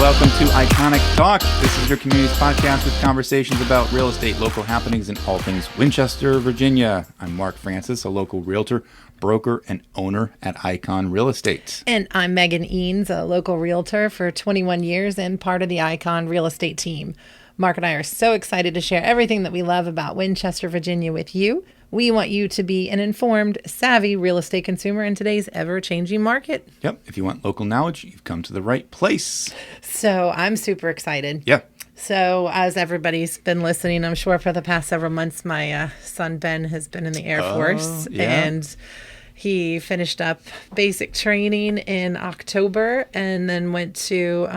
welcome to Iconic Talk. This is your community's podcast with conversations about real estate, local happenings, and all things Winchester, Virginia. I'm Mark Francis, a local realtor, broker, and owner at Icon Real Estate. And I'm Megan Eanes, a local realtor for 21 years and part of the Icon Real Estate team. Mark and I are so excited to share everything that we love about Winchester, Virginia with you. We want you to be an informed, savvy real estate consumer in today's ever-changing market. Yep. If you want local knowledge, you've come to the right place. So I'm super excited. Yeah. So as everybody's been listening, I'm sure for the past several months, my son Ben has been in the Air Force. Yeah. And he finished up basic training in October and then went to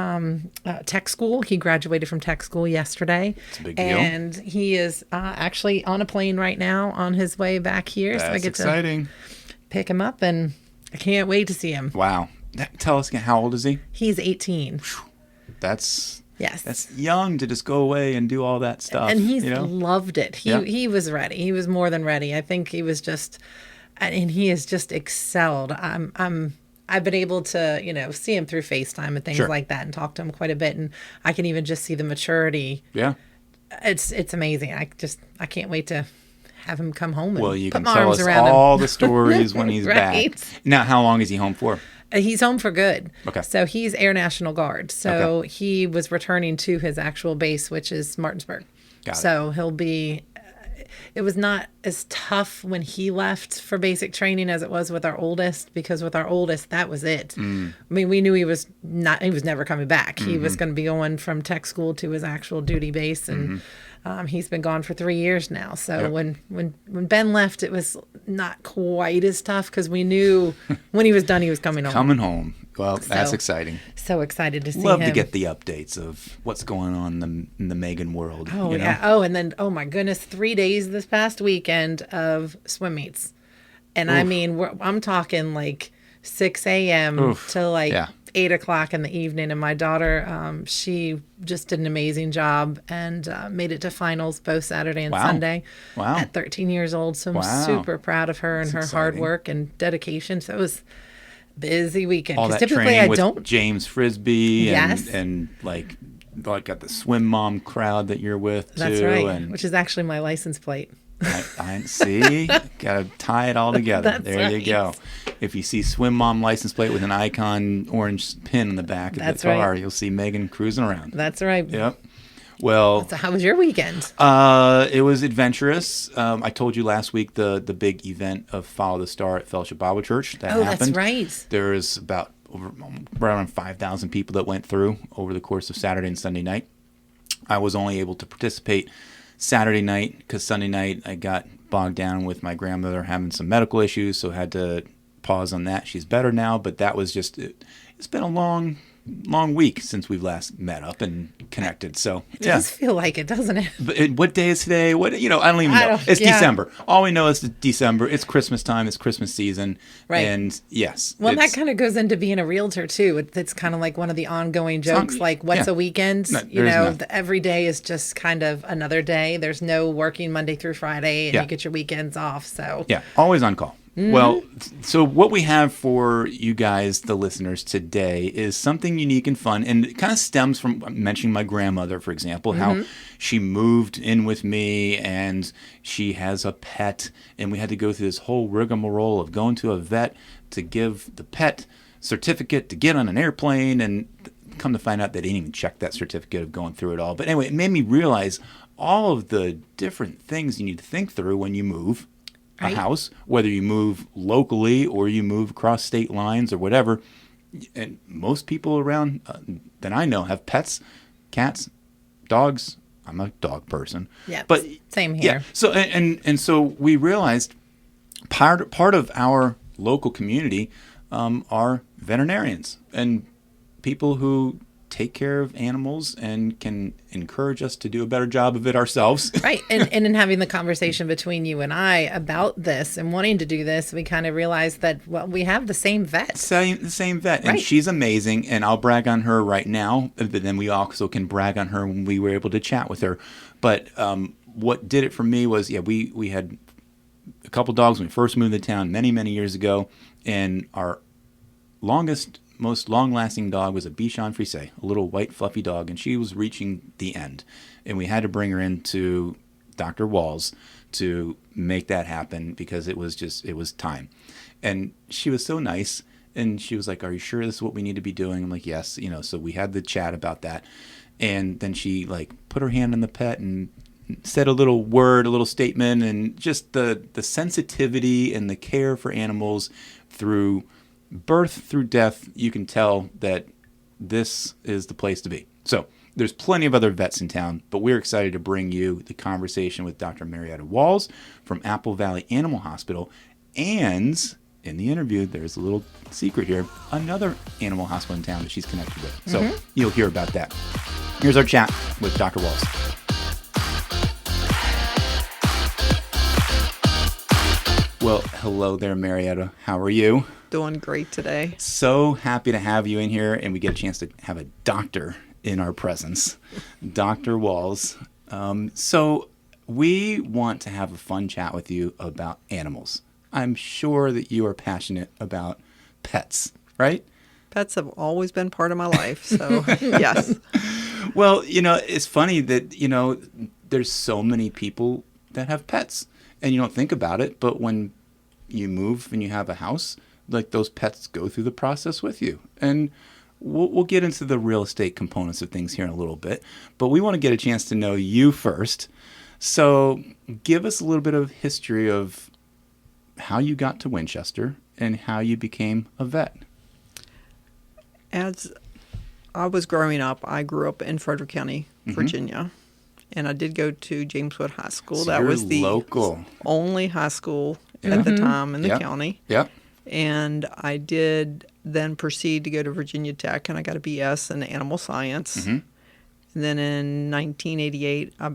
tech school. He graduated from tech school yesterday. It's a big deal. And he is actually on a plane right now on his way back here. That's so I get exciting. to pick him up, and I can't wait to see him. Wow. Tell us again, how old is he? He's 18. That's Yes. young to just go away and do all that stuff. And he's loved it. He was ready. He was more than ready. I think he was just... And he has just excelled. I've been able to, see him through FaceTime and things like that, and talk to him quite a bit. And I can even just see the maturity. Yeah, it's amazing. I can't wait to have him come home. And well, you put can my tell arms us around all him. the stories when he's Right. back. Now, how long is he home for? He's home for good. Okay. So he's Air National Guard. So he was returning to his actual base, which is Martinsburg. Got it. So he'll be. It was not as tough when he left for basic training as it was with our oldest, because with our oldest, that was it. I mean, we knew he was never coming back. He was going to be going from tech school to his actual duty base. And he's been gone for 3 years now. So when Ben left, it was not quite as tough, because we knew when he was done, he was coming home. Coming home. Well, that's exciting. So excited to see Love him. to get the updates of what's going on in the Megan world. Oh, you know? yeah. Oh, and then, oh my goodness, 3 days this past weekend of swim meets. And I mean, I'm talking like 6 a.m. to 8 o'clock in the evening. And my daughter, she just did an amazing job and made it to finals both Saturday and Sunday at 13 years old. So I'm super proud of her and her hard work and dedication. So it was busy weekend. All that typically training I with don't. James Frisbee Yes. and like got the swim mom crowd that you're with too. That's right. And Which is actually my license plate. I see. Got to tie it all together. That's there you go. If you see swim mom license plate with an Icon orange pin on the back of the car, you'll see Megan cruising around. That's right. Yep. Well, so how was your weekend? It was adventurous. I told you last week the big event of Follow the Star at Fellowship Bible Church. That happened. That's right. There's about around 5,000 people that went through over the course of Saturday and Sunday night. I was only able to participate Saturday night because Sunday night I got bogged down with my grandmother having some medical issues, so had to pause on that. She's better now, but that was just it's been a long week since we've last met up and connected. So it does feel like it, doesn't it? But what day is today? I don't even know. It's December. All we know is it's December. It's Christmas time. It's Christmas season. Right. And yes. Well, that kind of goes into being a realtor too. It's kind of like one of the ongoing jokes, like what's a weekend? No, every day is just kind of another day. There's no working Monday through Friday, and you get your weekends off. So yeah, always on call. Well, so what we have for you guys, the listeners, today is something unique and fun, and it kind of stems from mentioning my grandmother, for example, how she moved in with me, and she has a pet, and we had to go through this whole rigmarole of going to a vet to give the pet certificate to get on an airplane, and come to find out they didn't even check that certificate of going through it all. But anyway, it made me realize all of the different things you need to think through when you move a house, whether you move locally or you move across state lines or whatever. And most people around that I know have pets, cats, dogs. I'm a dog person. Yeah, but same here. Yeah. So and so we realized part of our local community are veterinarians and people who take care of animals and can encourage us to do a better job of it ourselves. Right. And in having the conversation between you and I about this and wanting to do this, we kind of realized that, well, we have the same vet. The same vet. Right. And she's amazing. And I'll brag on her right now. But then we also can brag on her when we were able to chat with her. But what did it for me was, we had a couple dogs when we first moved to town many, many years ago. And our longest most long-lasting dog was a Bichon Frise, a little white fluffy dog, and she was reaching the end. And we had to bring her into Dr. Walls to make that happen because it was time. And she was so nice. And she was like, "Are you sure this is what we need to be doing?" I'm like, "Yes." So we had the chat about that. And then she like put her hand on the pet and said a little word, a little statement, and just the sensitivity and the care for animals through birth, through death. You can tell that this is the place to be. So there's plenty of other vets in town, but we're excited to bring you the conversation with Dr. Marietta Walls from Apple Valley Animal Hospital. And in the interview, there's a little secret here, another animal hospital in town that she's connected with. So you'll hear about that. Here's our chat with Dr. Walls. Well, hello there, Marietta. How are you? Doing great today. So happy to have you in here, and we get a chance to have a doctor in our presence, Dr. Walls. So we want to have a fun chat with you about animals. I'm sure that you are passionate about pets, right? Pets have always been part of my life, so yes. Well, it's funny that, there's so many people that have pets, and you don't think about it, but when you move and you have a house, like those pets go through the process with you. And we'll get into the real estate components of things here in a little bit, but we want to get a chance to know you first. So give us a little bit of history of how you got to Winchester and how you became a vet. As I was growing up, I grew up in Frederick County, Virginia, and I did go to James Wood High School. So that was the local. Only high school at the time in the county. Yep. And I did then proceed to go to Virginia Tech, and I got a BS in animal science. And then in 1988, I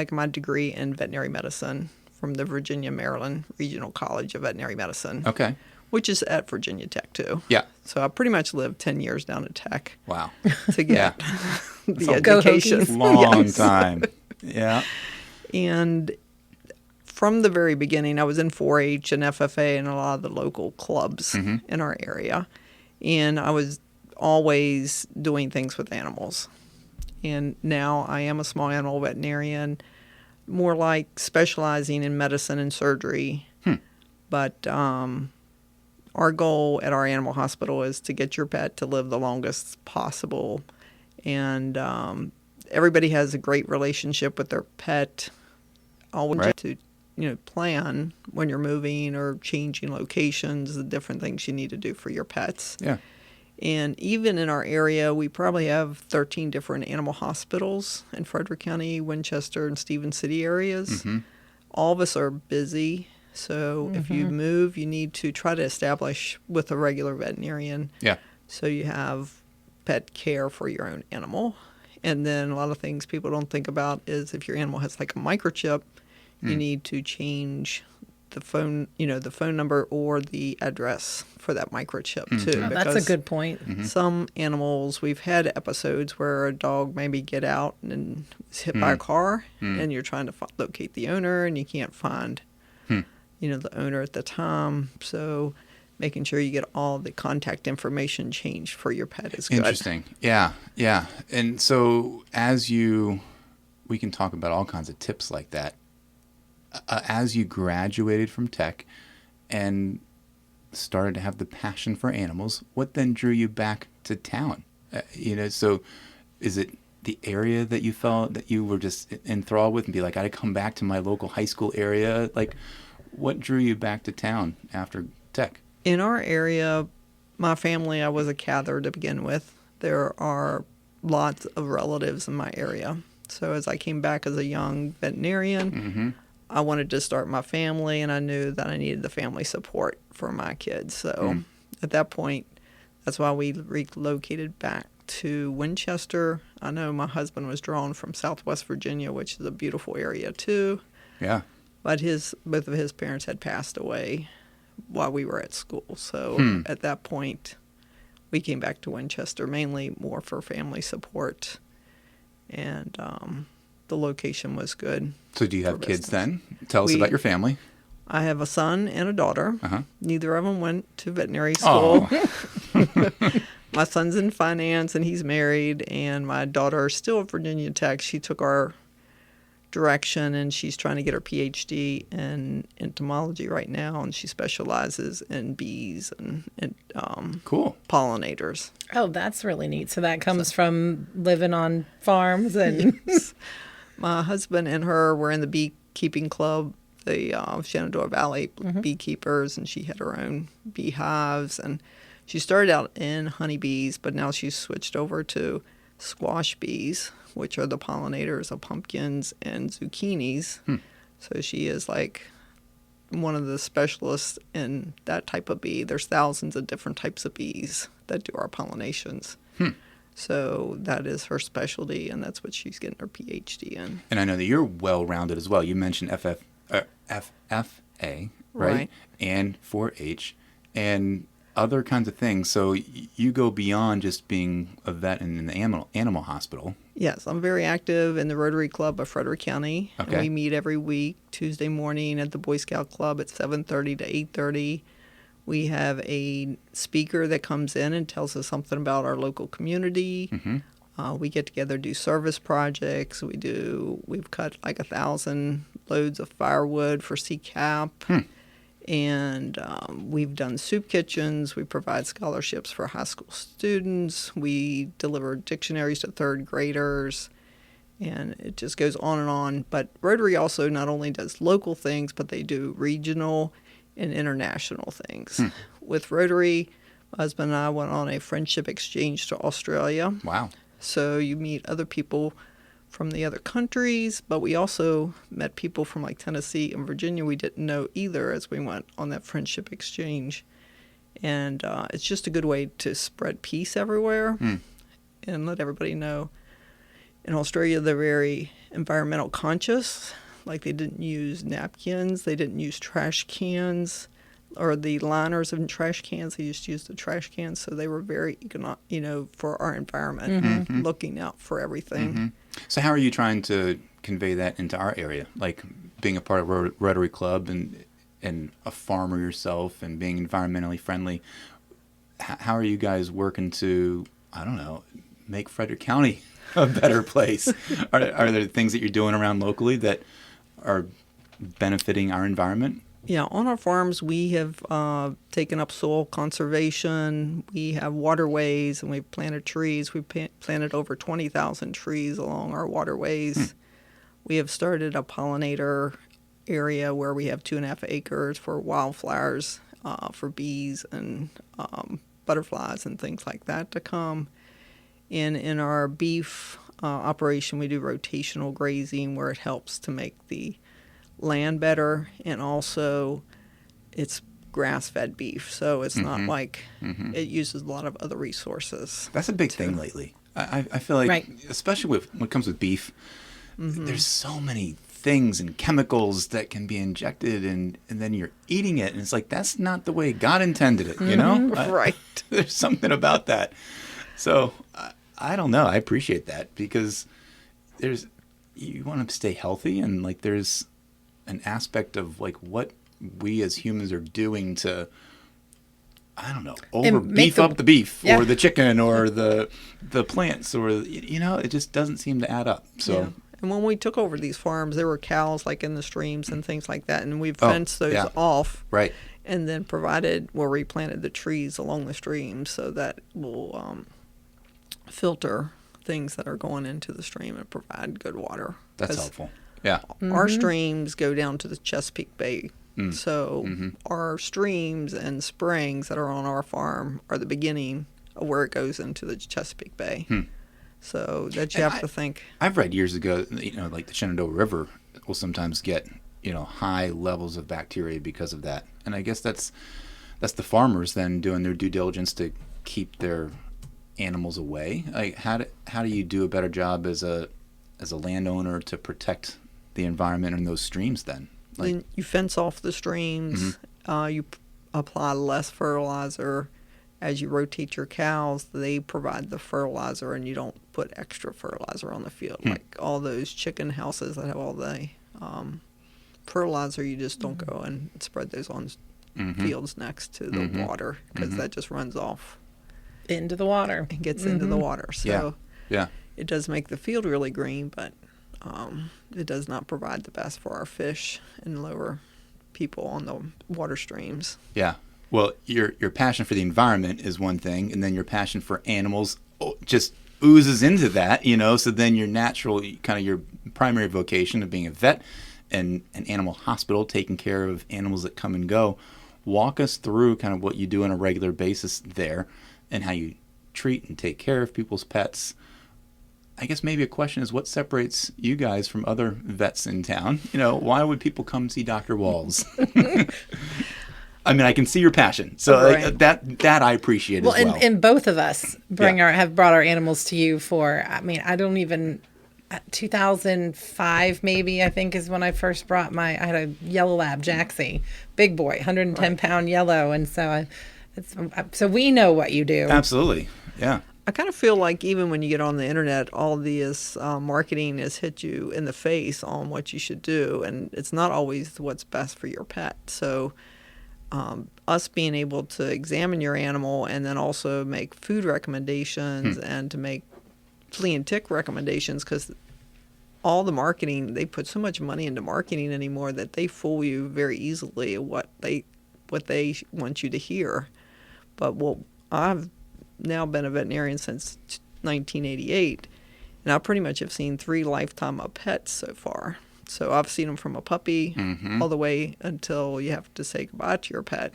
got my degree in veterinary medicine from the Virginia Maryland Regional College of Veterinary Medicine. Okay. Which is at Virginia Tech, too. Yeah. So I pretty much lived 10 years down at Tech. Wow. To get the Go education. Hokies. Long time. Yeah. And from the very beginning, I was in 4-H and FFA and a lot of the local clubs in our area. And I was always doing things with animals. And now I am a small animal veterinarian, more like specializing in medicine and surgery. But our goal at our animal hospital is to get your pet to live the longest possible. And everybody has a great relationship with their pet. Always Right. to plan when you're moving or changing locations, the different things you need to do for your pets. Yeah. And even in our area, we probably have 13 different animal hospitals in Frederick County, Winchester, and Stevens City areas. All of us are busy. So if you move, you need to try to establish with a regular veterinarian. Yeah. So you have pet care for your own animal. And then a lot of things people don't think about is if your animal has like a microchip, you need to change the phone number or the address for that microchip too. Oh, that's a good point. Some animals, we've had episodes where a dog maybe get out and was hit by a car, and you're trying to locate the owner, and you can't find, the owner at the time. So making sure you get all the contact information changed for your pet is good. Interesting. Yeah. Yeah. And so we can talk about all kinds of tips like that. As you graduated from tech and started to have the passion for animals, what then drew you back to town? So is it the area that you felt that you were just enthralled with and be like, I got to come back to my local high school area? Like, what drew you back to town after tech? In our area, my family, I was a cather to begin with. There are lots of relatives in my area. So as I came back as a young veterinarian, I wanted to start my family, and I knew that I needed the family support for my kids. So at that point, that's why we relocated back to Winchester. I know my husband was drawn from Southwest Virginia, which is a beautiful area too. Yeah. But both of his parents had passed away while we were at school. So at that point, we came back to Winchester, mainly more for family support. And the location was good. So do you have kids then? Tell us about your family. I have a son and a daughter. Neither of them went to veterinary school. My son's in finance and he's married, and my daughter is still at Virginia Tech. She took our direction and she's trying to get her PhD in entomology right now, and she specializes in bees and Cool. pollinators. Oh, that's really neat. So that comes from living on farms and Yes. My husband and her were in the beekeeping club, the Shenandoah Valley beekeepers, and she had her own beehives. And she started out in honeybees, but now she's switched over to squash bees, which are the pollinators of pumpkins and zucchinis. So she is like one of the specialists in that type of bee. There's thousands of different types of bees that do our pollinations. So that is her specialty, and that's what she's getting her PhD in. And I know that you're well-rounded as well. You mentioned FFA, right? And 4-H, and other kinds of things. So you go beyond just being a vet in the animal hospital. Yes, I'm very active in the Rotary Club of Frederick County. Okay. And we meet every week, Tuesday morning at the Boy Scout Club at 7:30 to 8:30. We have a speaker that comes in and tells us something about our local community. We get together, do service projects. We've cut like 1,000 loads of firewood for CCAP. And we've done soup kitchens. We provide scholarships for high school students. We deliver dictionaries to third graders. And it just goes on and on. But Rotary also not only does local things, but they do regional and international things. With Rotary, my husband and I went on a friendship exchange to Australia. Wow. So you meet other people from the other countries, but we also met people from like Tennessee and Virginia we didn't know either as we went on that friendship exchange. And it's just a good way to spread peace everywhere and let everybody know. In Australia, they're very environmental conscious. Like they didn't use napkins, they didn't use trash cans or the liners in trash cans. They just used the trash cans. So they were very, for our environment, looking out for everything. So how are you trying to convey that into our area? Like being a part of Rotary Club and a farmer yourself and being environmentally friendly. How are you guys working to, I don't know, make Frederick County a better place? Are there things that you're doing around locally that are benefiting our environment? Yeah, on our farms, we have taken up soil conservation. We have waterways, and we've planted trees. We've planted over 20,000 trees along our waterways. We have started a pollinator area where we have 2.5 acres for wildflowers, for bees and butterflies and things like that to come. And in our beef operation, we do rotational grazing where it helps to make the land better, and also it's grass-fed beef, so it's not like it uses a lot of other resources. That's a big thing lately. I feel like, especially when it comes with beef, there's so many things and chemicals that can be injected, and then you're eating it, and it's like, that's not the way God intended it, you know? Right. There's something about that. So I don't know. I appreciate that because you want to stay healthy, and like there's an aspect of like what we as humans are doing to, I don't know, beef up the beef or the chicken or the plants or, it just doesn't seem to add up. So. Yeah. And when we took over these farms, there were cows like in the streams and things like that, and we've fenced those off. Right. And then replanted the trees along the streams so that will filter things that are going into the stream and provide good water. That's helpful. Yeah. Our streams go down to the Chesapeake Bay. So our streams and springs that are on our farm are the beginning of where it goes into the Chesapeake Bay. So that you have to think. I've read years ago, like the Shenandoah River will sometimes get, high levels of bacteria because of that. And I guess that's the farmers then doing their due diligence to keep their animals away. Like how do you do a better job as a landowner to protect the environment in those streams then? Then you fence off the streams. You apply less fertilizer. As you rotate your cows, they provide the fertilizer, and you don't put extra fertilizer on the field. Like all those chicken houses that have all the fertilizer, you just don't go and spread those on fields next to the water because that just runs off. into the water. It gets into the water. So yeah. It does make the field really green, but it does not provide the best for our fish and lower people on the water streams. Yeah. Well, your passion for the environment is one thing, and then your passion for animals just oozes into that, so then your natural, kind of your primary vocation of being a vet and an animal hospital, taking care of animals that come and go. Walk us through kind of what you do on a regular basis there and how you treat and take care of people's pets. I guess maybe a question is, what separates you guys from other vets in town? Why would people come see Dr. Walls? I mean, I can see your passion, so right. that I appreciate as well. And both of us have brought our animals to you for. I mean, I don't even. 2005 maybe, I think, is when I first brought I had a yellow lab, Jaxie, big boy, 110-pound yellow, and so we know what you do. Absolutely, yeah. I kind of feel like even when you get on the internet, all this marketing has hit you in the face on what you should do, and it's not always what's best for your pet. So us being able to examine your animal and then also make food recommendations and to make flea and tick recommendations, because all the marketing, they put so much money into marketing anymore that they fool you very easily what they want you to hear. But I've now been a veterinarian since 1988, and I pretty much have seen 3 lifetime of pets so far. So I've seen them from a puppy all the way until you have to say goodbye to your pet.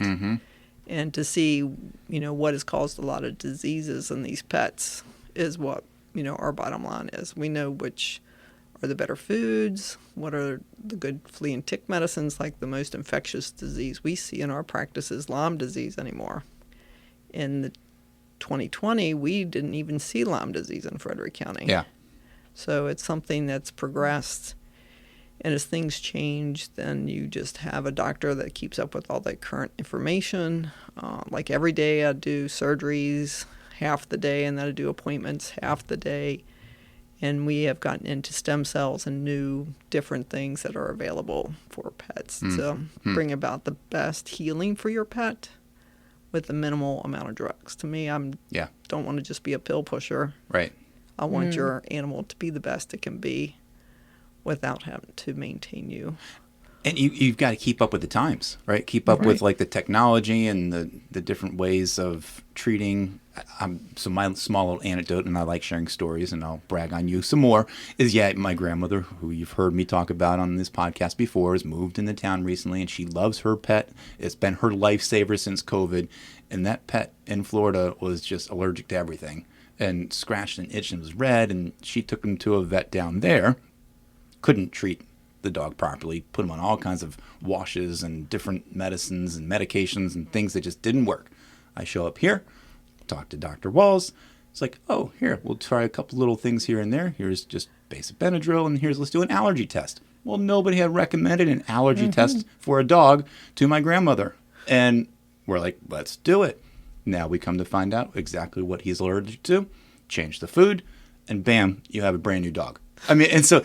And to see, what has caused a lot of diseases in these pets is what, our bottom line is. We know which are the better foods, what are the good flea and tick medicines. Like the most infectious disease we see in our practice is Lyme disease anymore. In the 2020, we didn't even see Lyme disease in Frederick County. Yeah. So it's something that's progressed. And as things change, then you just have a doctor that keeps up with all the current information. Like every day I do surgeries half the day, and then I do appointments half the day. And we have gotten into stem cells and new different things that are available for pets to bring about the best healing for your pet with the minimal amount of drugs. To me, don't want to just be a pill pusher. Right. I want your animal to be the best it can be without having to maintain you. And you've got to keep up with the times, right? Keep up with like the technology and the different ways of treating. So my small little anecdote, and I like sharing stories, and I'll brag on you some more, is my grandmother, who you've heard me talk about on this podcast before, has moved into town recently, and she loves her pet. It's been her lifesaver since COVID, and that pet in Florida was just allergic to everything and scratched and itched and was red, and she took him to a vet down there. Couldn't treat the dog properly, put him on all kinds of washes and different medicines and medications and things that just didn't work. I show up here, talk to Dr. Walls. It's like, oh, here, we'll try a couple little things here and there. Here's just basic Benadryl, and let's do an allergy test. Well, nobody had recommended an allergy test for a dog to my grandmother. And we're like, let's do it. Now we come to find out exactly what he's allergic to, change the food, and bam, you have a brand new dog. I mean, and so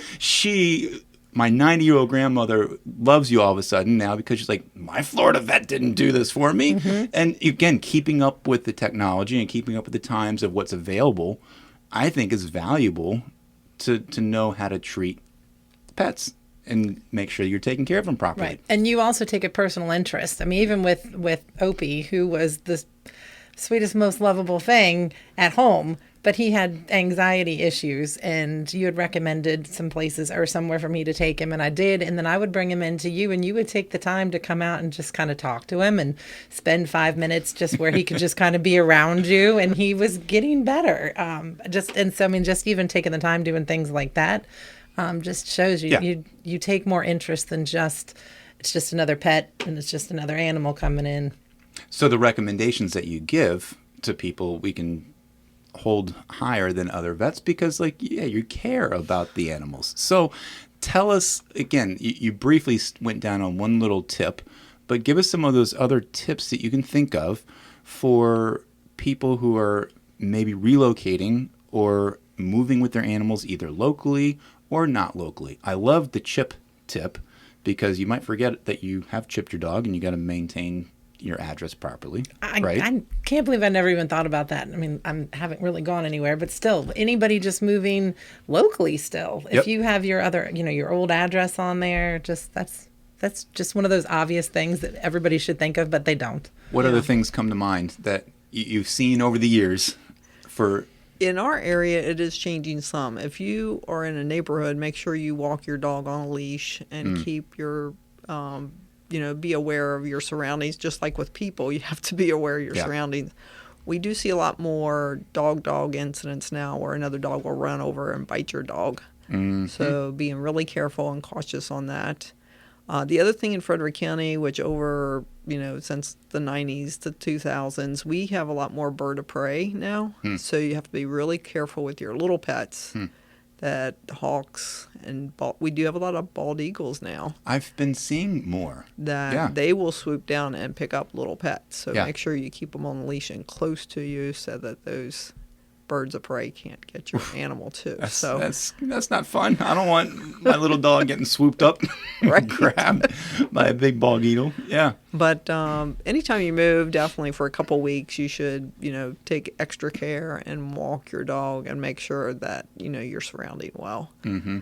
my 90-year-old grandmother loves you all of a sudden now because she's like, my Florida vet didn't do this for me. And again, keeping up with the technology and keeping up with the times of what's available, I think is valuable to know how to treat pets and make sure you're taking care of them properly. Right. And you also take a personal interest. I mean, even with Opie, who was the sweetest, most lovable thing at home, but he had anxiety issues, and you had recommended some places or somewhere for me to take him, and I did. And then I would bring him into you, and you would take the time to come out and just kind of talk to him and spend 5 minutes just where he could just kind of be around you, and he was getting better. Just even taking the time doing things like that just shows you take more interest than it's just another pet and it's just another animal coming in. So the recommendations that you give to people, we can hold higher than other vets because you care about the animals. So tell us again, you briefly went down on one little tip, but give us some of those other tips that you can think of for people who are maybe relocating or moving with their animals either locally or not locally. I love the chip tip because you might forget that you have chipped your dog and you got to maintain your address properly, I right? I can't believe I never even thought about that. I mean, I haven't really gone anywhere, but still, anybody just moving locally still, Yep. if you have your other, your old address on there, that's just one of those obvious things that everybody should think of, but they don't. What other things come to mind that you've seen over the years for... In our area, it is changing some. If you are in a neighborhood, make sure you walk your dog on a leash and keep your, be aware of your surroundings. Just like with people, you have to be aware of your surroundings. We do see a lot more dog incidents now where another dog will run over and bite your dog. Mm-hmm. So being really careful and cautious on that. The other thing in Frederick County, which over, since the 90s to 2000s, we have a lot more bird of prey now. So you have to be really careful with your little pets. That hawks and we do have a lot of bald eagles now. I've been seeing more. That they will swoop down and pick up little pets. So make sure you keep them on the leash and close to you so that those birds of prey can't get your animal too. That's not fun. I don't want my little dog getting swooped up and grabbed by a big bald eagle. Yeah. But anytime you move, definitely for a couple weeks, you should, take extra care and walk your dog and make sure that, you're surrounding well. Mm-hmm.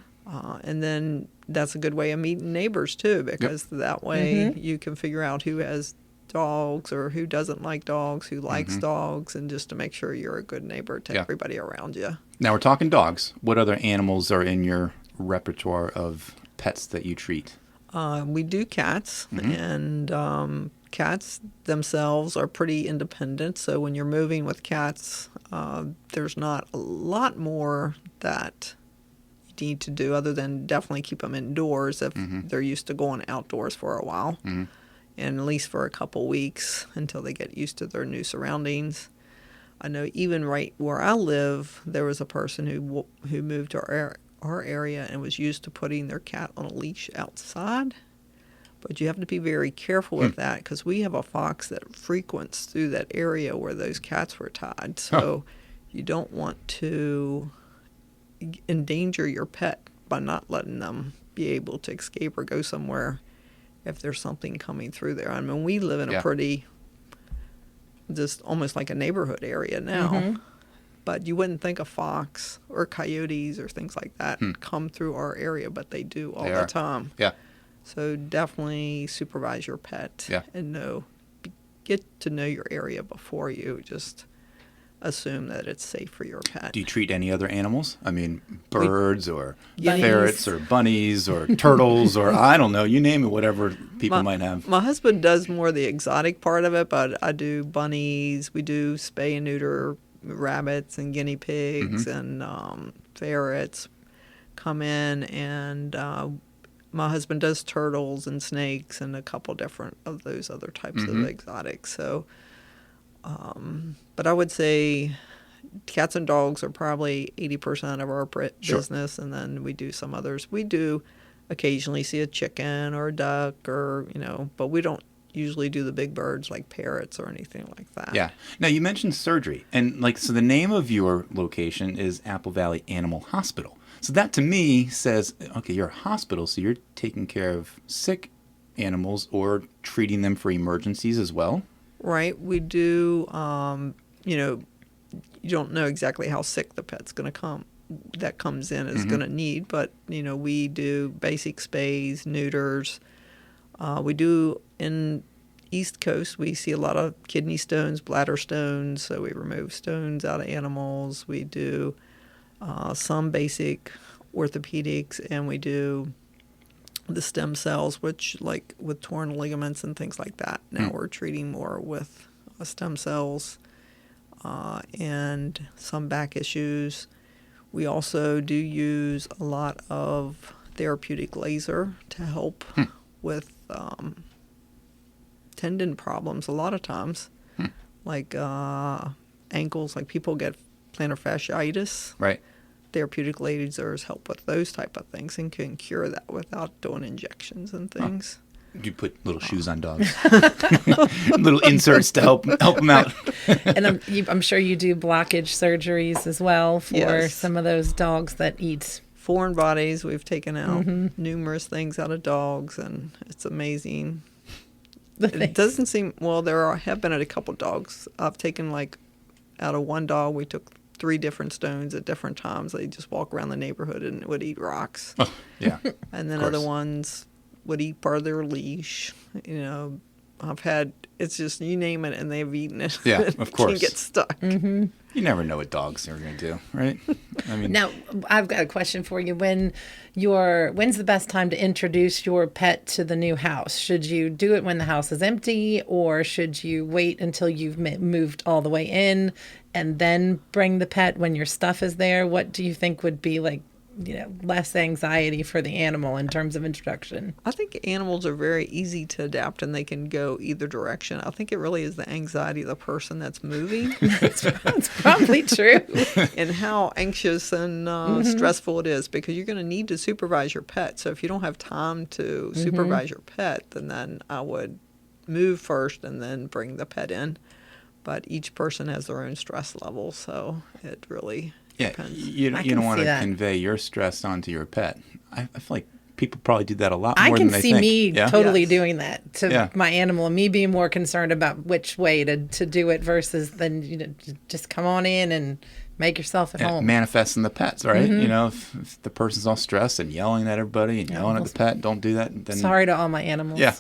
And then that's a good way of meeting neighbors too, because that way you can figure out who has dogs or who doesn't like dogs, who likes dogs, and just to make sure you're a good neighbor to everybody around you. Now we're talking dogs. What other animals are in your repertoire of pets that you treat? We do cats, and cats themselves are pretty independent. So when you're moving with cats, there's not a lot more that you need to do other than definitely keep them indoors if they're used to going outdoors for a while. And at least for a couple weeks until they get used to their new surroundings. I know even right where I live, there was a person who moved to our area and was used to putting their cat on a leash outside. But you have to be very careful with that because we have a fox that frequents through that area where those cats were tied. So you don't want to endanger your pet by not letting them be able to escape or go somewhere if there's something coming through there. I mean, we live in a pretty, just almost like a neighborhood area now. But you wouldn't think a fox or coyotes or things like that come through our area, but they do all the time. Yeah. So definitely supervise your pet and get to know your area before you just assume that it's safe for your pet. Do you treat any other animals? I mean, birds or ferrets or bunnies or turtles or I don't know, you name it, whatever people might have. My husband does more the exotic part of it, but I do bunnies. We do spay and neuter rabbits and guinea pigs and ferrets come in, and my husband does turtles and snakes and a couple different of those other types of exotics. So but I would say cats and dogs are probably 80% of our business, and then we do some others. We do occasionally see a chicken or a duck or, but we don't usually do the big birds like parrots or anything like that. Yeah. Now, you mentioned surgery, and so the name of your location is Apple Valley Animal Hospital. So that to me says, okay, you're a hospital, so you're taking care of sick animals or treating them for emergencies as well? Right. We do, you don't know exactly how sick the pet's going to come. That comes in is going to need, but, we do basic spays, neuters. We do in East Coast, we see a lot of kidney stones, bladder stones, so we remove stones out of animals. We do some basic orthopedics, and we do the stem cells, which like with torn ligaments and things like that. Now we're treating more with stem cells and some back issues. We also do use a lot of therapeutic laser to help with tendon problems a lot of times, like ankles, like people get plantar fasciitis. Right. Therapeutic lasers help with those type of things and can cure that without doing injections and things. You put little shoes on dogs, little inserts to help them out. And I'm sure you do blockage surgeries as well for some of those dogs that eat foreign bodies. We've taken out numerous things out of dogs, and it's amazing. It doesn't seem, well, have been a couple dogs. I've taken out of one dog, we took 3 different stones at different times. They just walk around the neighborhood and would eat rocks. Oh, yeah. And then other ones would eat part of their leash. I've had, it's just, you name it, and they've eaten it. Yeah, of course. Can get stuck. Mm-hmm. You never know what dogs are going to do, right? I mean, now, I've got a question for you. When's the best time to introduce your pet to the new house? Should you do it when the house is empty, or should you wait until you've moved all the way in and then bring the pet when your stuff is there? What do you think would be less anxiety for the animal in terms of introduction? I think animals are very easy to adapt, and they can go either direction. I think it really is the anxiety of the person that's moving. That's probably true. And how anxious and stressful it is, because you're going to need to supervise your pet. So if you don't have time to supervise your pet, then I would move first and then bring the pet in. But each person has their own stress level, so it really... Yeah, you don't want to convey your stress onto your pet. I feel like people probably do that a lot more than they think. I can see me totally Yes. doing that to my animal, and me being more concerned about which way to do it versus then just come on in and make yourself at home. Manifesting the pets, right? If the person's all stressed and yelling at everybody and yelling at the pet, don't do that. Then sorry to all my animals. Yeah.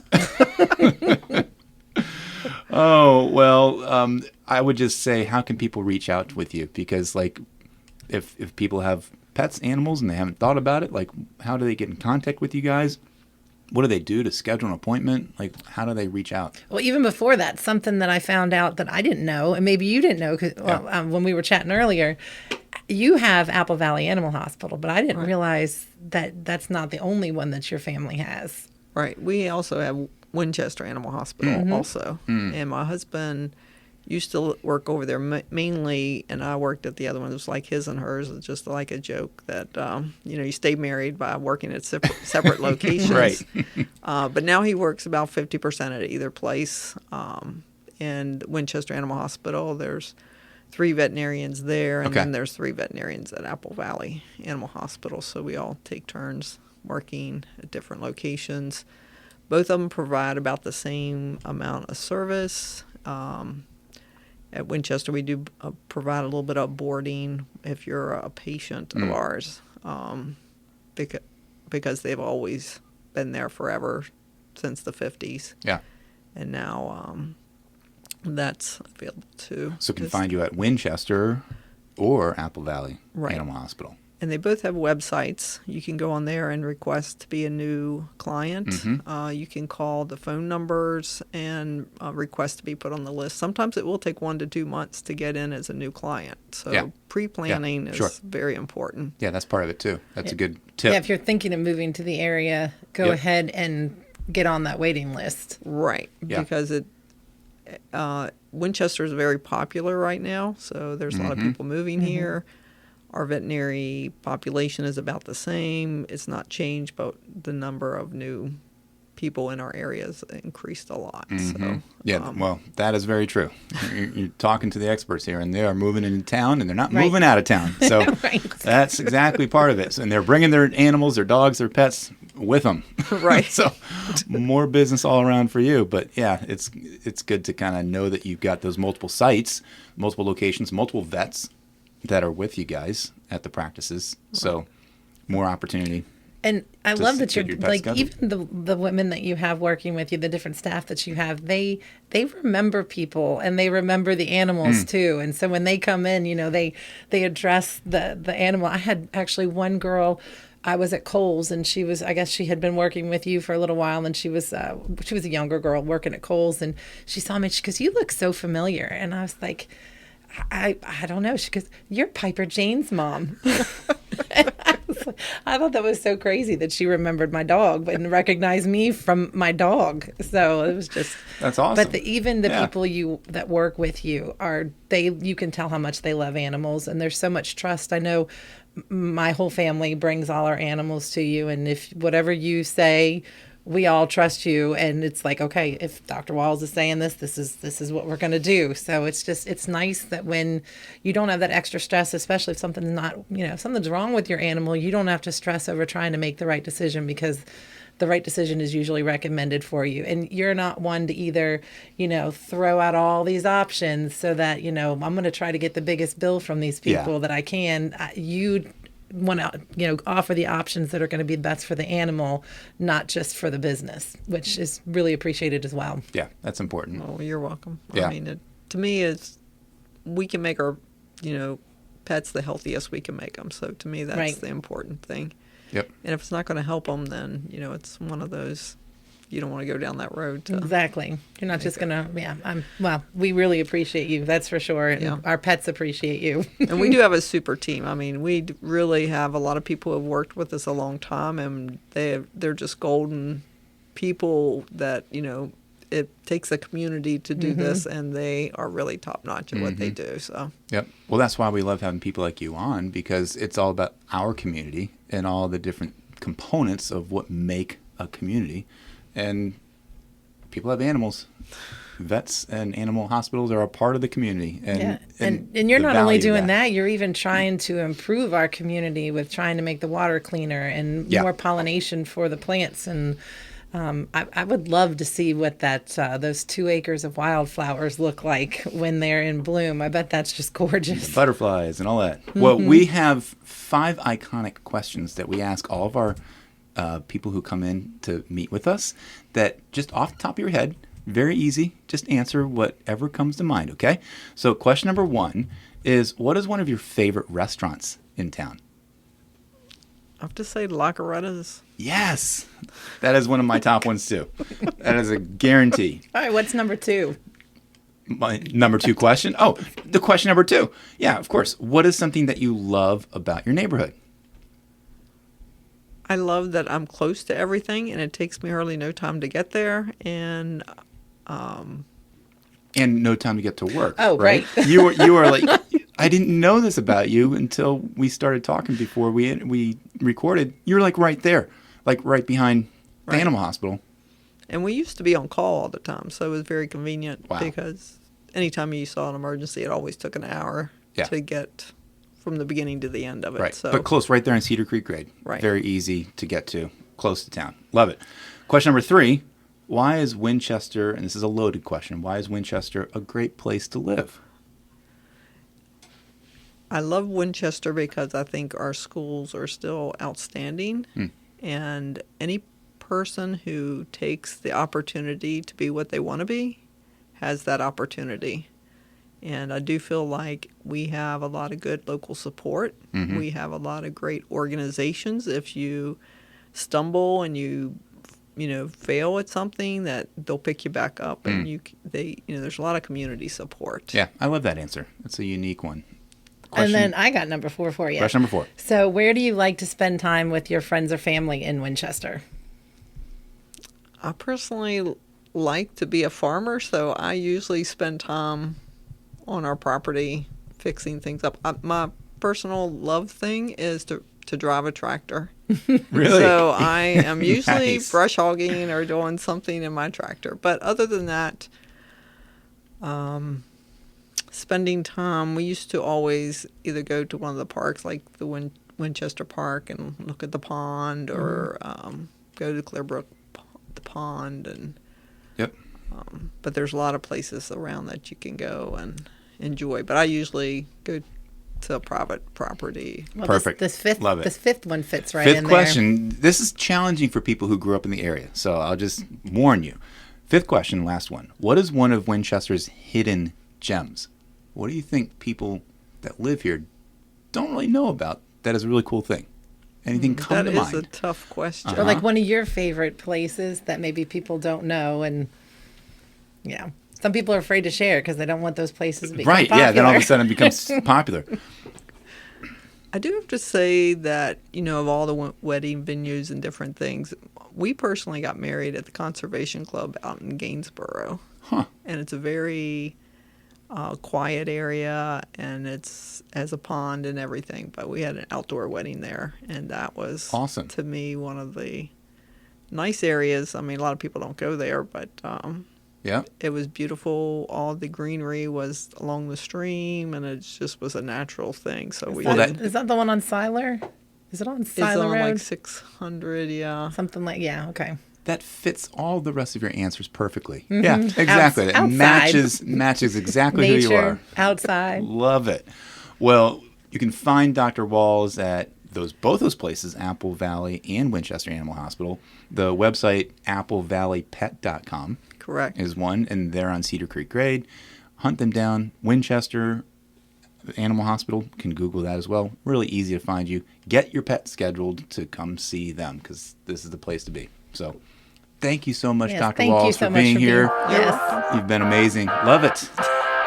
Oh, well, I would just say, how can people reach out with you? Because if people have pets, animals, and they haven't thought about it, how do they get in contact with you guys? What do they do to schedule an appointment? How do they reach out? Well, even before that, something that I found out that I didn't know, and maybe you didn't know, because when we were chatting earlier, you have Apple Valley Animal Hospital, but I didn't realize that that's not the only one that your family has. Right. We also have Winchester Animal Hospital also. And my husband used to work over there mainly, and I worked at the other one. It was like his and hers. It's just like a joke that, you stay married by working at separate locations. Right. But now he works about 50% at either place. And Winchester Animal Hospital, there's 3 veterinarians there, and then there's 3 veterinarians at Apple Valley Animal Hospital. So we all take turns working at different locations. Both of them provide about the same amount of service. At Winchester, we do provide a little bit of boarding if you're a patient of ours, because they've always been there forever, since the 50s. Yeah. And now that's available too. So can find you at Winchester or Apple Valley Animal Hospital. And they both have websites. You can go on there and request to be a new client. You can call the phone numbers and request to be put on the list. Sometimes it will take 1 to 2 months to get in as a new client. So pre-planning is very important. Yeah, that's part of it too. That's a good tip. Yeah, if you're thinking of moving to the area, go ahead and get on that waiting list. Right, because Winchester is very popular right now. So there's a lot of people moving here. Our veterinary population is about the same. It's not changed, but the number of new people in our area has increased a lot. So, well, that is very true. You're talking to the experts here, and they are moving into town, and they're not moving out of town. So that's exactly part of it. And they're bringing their animals, their dogs, their pets with them. Right. So more business all around for you. But yeah, it's good to kind of know that you've got those multiple sites, multiple locations, multiple vets that are with you guys at the practices. So more opportunity. And I love that you're scheduled. even the women that you have working with you, the different staff that you have, they remember people, and they remember the animals too. And so when they come in, they address the animal. I had actually one girl, I was at Kohl's, and I guess she had been working with you for a little while, and she was a younger girl working at Kohl's, and she saw me, she goes, "You look so familiar." And I was like, I don't know. She goes, "You're Piper Jane's mom." I thought that was so crazy that she remembered my dog and recognized me from my dog. So it was just, that's awesome. But even the people that work with you you can tell how much they love animals, and there's so much trust. I know my whole family brings all our animals to you, and if whatever you say, we all trust you, and it's like, okay, if Dr. Walls is saying this is what we're going to do. So it's nice that when you don't have that extra stress, especially if something's not, if something's wrong with your animal, you don't have to stress over trying to make the right decision, because the right decision is usually recommended for you. And you're not one to either, throw out all these options so that, I'm going to try to get the biggest bill from these people that I can. You want to, offer the options that are going to be best for the animal, not just for the business, which is really appreciated as well. Yeah, that's important. Oh, you're welcome. Yeah. I mean, to me, we can make our, pets the healthiest we can make them. So to me, that's the important thing. Yep. And if it's not going to help them, then, it's one of those, you don't want to go down that road. Exactly. You're not just going to, we really appreciate you. That's for sure. And our pets appreciate you. And we do have a super team. I mean, we really have a lot of people who have worked with us a long time, and they're just golden people that, it takes a community to do this, and they are really top notch at what they do. So. Yep. Well, that's why we love having people like you on, because it's all about our community and all the different components of what make a community. And people have animals. Vets and animal hospitals are a part of the community. And you're not only doing that, you're even trying to improve our community with trying to make the water cleaner and more pollination for the plants. And I would love to see what those 2 acres of wildflowers look like when they're in bloom. I bet that's just gorgeous. Butterflies and all that. Well, we have 5 iconic questions that we ask all of our people who come in to meet with us, that just off the top of your head, very easy, just answer whatever comes to mind, okay? So question number 1 is, what is one of your favorite restaurants in town? I have to say La Coretta's. Yes. That is one of my top ones too. That is a guarantee. All right, what's number 2? My number 2 question? Oh, the question number 2. Yeah, of course. What is something that you love about your neighborhood? I love that I'm close to everything, and it takes me hardly no time to get there, and no time to get to work. Oh, right. You were like, I didn't know this about you until we started talking before we recorded. You were like right there, like right behind the animal hospital. And we used to be on call all the time, so it was very convenient because anytime you saw an emergency, it always took an hour to get from the beginning to the end of it. Right, so. But close, right there in Cedar Creek grade. Right. Very easy to get to, close to town. Love it. Question number 3, why is Winchester, and this is a loaded question, why is Winchester a great place to live? I love Winchester because I think our schools are still outstanding, and any person who takes the opportunity to be what they want to be has that opportunity. And I do feel like we have a lot of good local support. We have a lot of great organizations. If you stumble and you fail at something, that they'll pick you back up, and there's a lot of community support. Yeah, I love that answer. It's a unique one. And then I got number 4 for you. Question number 4. So where do you like to spend time with your friends or family in Winchester? I personally like to be a farmer, so I usually spend time on our property fixing things up. My personal love thing is to drive a tractor. Really? So I am usually Nice. brush hogging or doing something in my tractor. But other than that, spending time, we used to always either go to one of the parks, like the Winchester Park, and look at the pond, or go to Clearbrook, the pond, and but there's a lot of places around that you can go and enjoy. But I usually go to private property. Well, Perfect. This fifth one fits right in there. 5th question. This is challenging for people who grew up in the area, so I'll just warn you. 5th question, last one. What is one of Winchester's hidden gems? What do you think people that live here don't really know about that is a really cool thing? Anything come to mind? That is a tough question. Or like one of your favorite places that maybe people don't know, and some people are afraid to share because they don't want those places to become popular. Yeah, then all of a sudden it becomes popular. I do have to say that, of all the wedding venues and different things, we personally got married at the Conservation Club out in Gainesboro. Huh. And it's a very quiet area, and it's has a pond and everything. But we had an outdoor wedding there, and that was awesome. To me, one of the nice areas. I mean, a lot of people don't go there, but Yeah. it was beautiful. All the greenery was along the stream, and it just was a natural thing. So Is that the one on Siler? Is it on Siler It's on Road? like 600, yeah. Something like, yeah, okay. That fits all the rest of your answers perfectly. Yeah, exactly. It Outside. matches exactly who you are. Outside. Love it. Well, you can find Dr. Walls at both those places, Apple Valley and Winchester Animal Hospital. The website, applevalleypet.com. Correct. Is one, and they're on Cedar Creek Grade. Hunt them down. Winchester Animal Hospital, can Google that as well. Really easy to find you. Get your pet scheduled to come see them, because this is the place to be. So thank you so much, Yes, Dr. thank you Walls, so for much being for here. Yes. You've been amazing. Love it.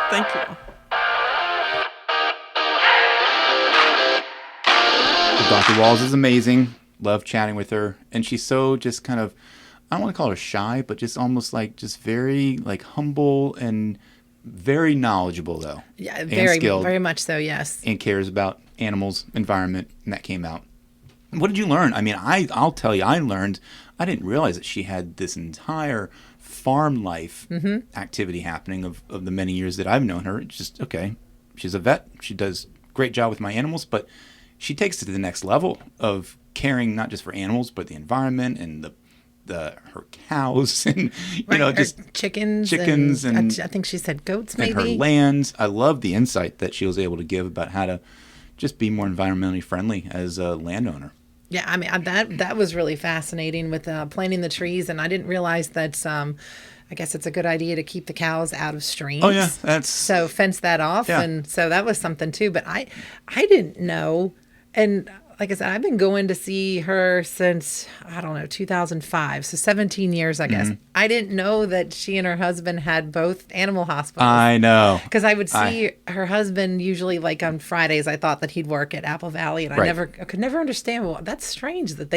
Thank you. Dr. Walls is amazing. Love chatting with her. And she's so just kind of, I don't want to call her shy, but just almost like just very like humble and very knowledgeable, though. Yeah, and very, skilled, very much so, yes. and cares about animals, environment, and that came out. What did you learn? I mean, I'll tell you, I didn't realize that she had this entire farm life activity happening of the many years that I've known her. It's just, okay, she's a vet. She does a great job with my animals, but she takes it to the next level of caring not just for animals, but the environment and her cows and, just chickens and I think she said goats, maybe. And her lands. I love the insight that she was able to give about how to just be more environmentally friendly as a landowner. Yeah, I mean, that was really fascinating with planting the trees, and I didn't realize that I guess it's a good idea to keep the cows out of streams. Oh, yeah. So fence that off, Yeah. and so that was something too. But I didn't know, and like I said, I've been going to see her since, I don't know, 2005. So 17 years, I guess. I didn't know that she and her husband had both animal hospitals. I know. Because I would see her husband usually like on Fridays. I thought that he'd work at Apple Valley, and I could never understand. Well, that's strange that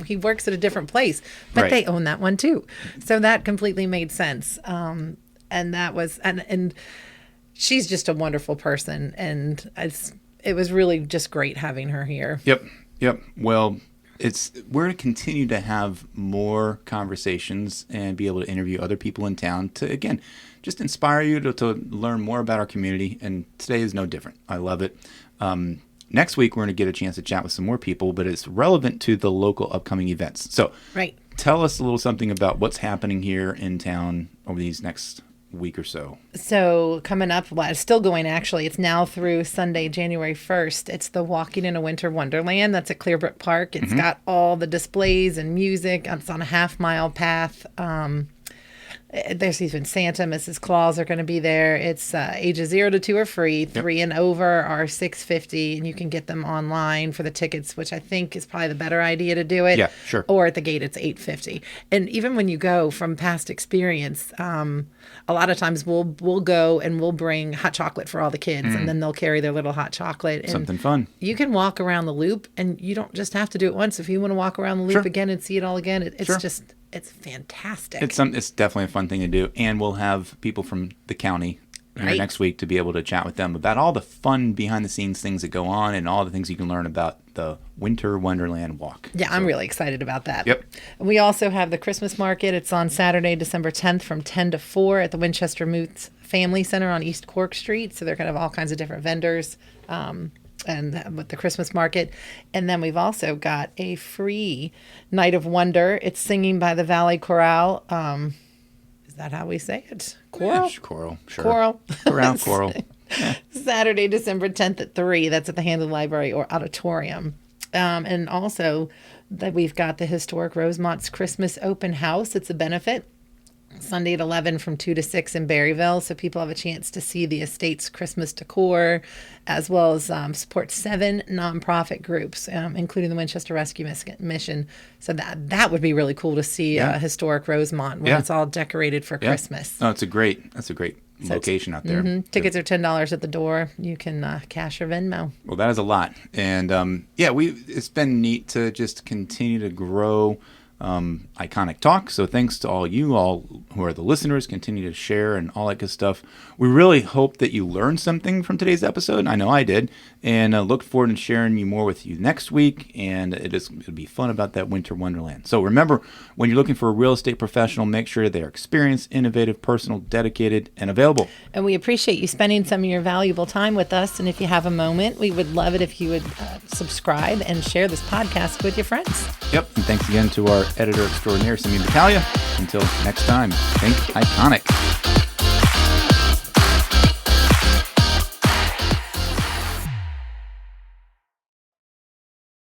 he works at a different place, but they own that one too. So that completely made sense. And that was, and she's just a wonderful person, and it was really just great having her here. Yep. Well, we're going to continue to have more conversations and be able to interview other people in town to, again, just inspire you to learn more about our community. And today is no different. I love it. Next week, we're going to get a chance to chat with some more people, but it's relevant to the local upcoming events. So tell us a little something about what's happening here in town over these next week or so. So coming up, well, it's still going actually. It's now through Sunday, January 1st. It's the Walking in a Winter Wonderland. That's at Clearbrook Park. It's got all the displays and music. It's on a half-mile path. There's even Santa, Mrs. Claus are going to be there. It's ages 0 to 2 are free. 3 and over are $6.50, and you can get them online for the tickets, which I think is probably the better idea to do it. Yeah, sure. Or at the gate, it's $8.50. And even when you go, from past experience, a lot of times we'll go and we'll bring hot chocolate for all the kids, and then they'll carry their little hot chocolate. And something fun. You can walk around the loop, and you don't just have to do it once. If you want to walk around the loop again and see it all again, it's fantastic. It's definitely a fun thing to do, and we'll have people from the county here next week to be able to chat with them about all the fun behind-the-scenes things that go on and all the things you can learn about the Winter Wonderland Walk. Yeah, I'm really excited about that. Yep. And we also have the Christmas market. It's on Saturday, December 10th from 10 to 4 at the Winchester Moots Family Center on East Cork Street. So they're going to have all kinds of different vendors and with the Christmas market. And then we've also got a free Night of Wonder. It's singing by the Valley Chorale. Is that how we say it? Choral? Yeah, choral, sure. Choral. Around choral. Yeah. Saturday, December 10th at 3. That's at the Handley Library or Auditorium. And also that we've got the Historic Rosemont's Christmas Open House. It's a benefit. Sunday at 11 from 2 to 6 in Berryville. So people have a chance to see the estate's Christmas decor, as well as support 7 nonprofit groups, including the Winchester Rescue Mission. So that would be really cool to see historic Rosemont when it's all decorated for Christmas. Oh, that's a great location out there. Tickets are $10 at the door. You can cash or Venmo. Well, that is a lot. And it's been neat to just continue to grow Iconic Talk. So thanks to all who are the listeners, continue to share and all that good stuff. We really hope that you learned something from today's episode. I know I did, and look forward to sharing more with you next week. And it'll be fun about that winter wonderland. So remember, when you're looking for a real estate professional, make sure they're experienced, innovative, personal, dedicated, and available. And we appreciate you spending some of your valuable time with us. And if you have a moment, we would love it if you would subscribe and share this podcast with your friends. Yep. And thanks again to our editor extraordinaire, Samir Battaglia. Until next time, think iconic.